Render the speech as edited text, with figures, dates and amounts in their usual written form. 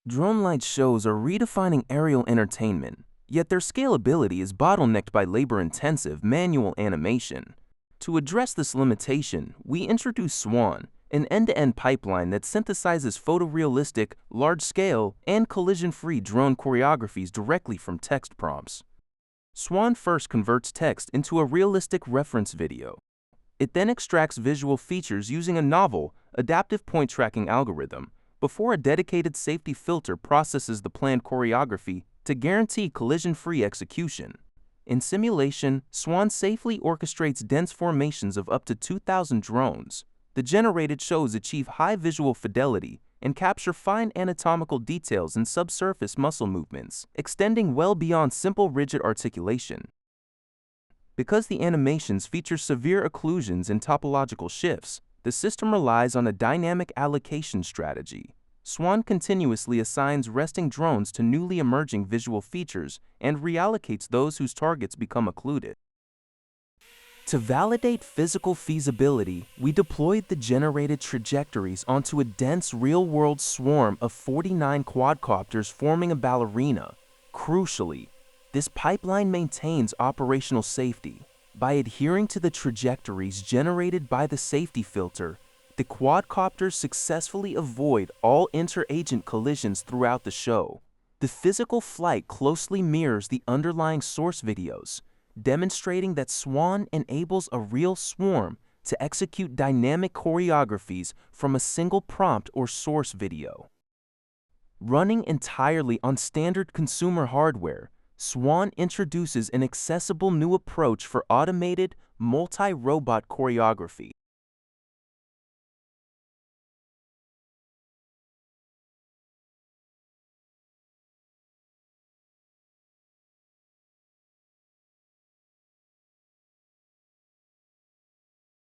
Drone light shows are redefining aerial entertainment, yet their scalability is bottlenecked by labor-intensive manual animation. To address this limitation, we introduce SWAN, an end-to-end pipeline that synthesizes photorealistic, large-scale, and collision-free drone choreographies directly from text prompts. SWAN first converts text into a realistic reference video. It then extracts visual features using a novel, adaptive point tracking algorithm before a dedicated safety filter processes the planned choreography to guarantee collision-free execution. In simulation, SWAN safely orchestrates dense formations of up to 2,000 drones. The generated shows achieve high visual fidelity and capture fine anatomical details in subsurface muscle movements, extending well beyond simple rigid articulation. Because the animations feature severe occlusions and topological shifts, the system relies on a dynamic allocation strategy. SWAN continuously assigns resting drones to newly emerging visual features and reallocates those whose targets become occluded. To validate physical feasibility, we deployed the generated trajectories onto a dense real-world swarm of 49 quadcopters forming a ballerina. Crucially, this pipeline maintains operational safety. By adhering to the trajectories generated by the safety filter, the quadcopters successfully avoid all inter-agent collisions throughout the show. The physical flight closely mirrors the underlying source videos, demonstrating that SWAN enables a real swarm to execute dynamic choreographies from a single prompt or source video. Running entirely on standard consumer hardware, SWAN introduces an accessible new approach for automated, multi-robot choreography.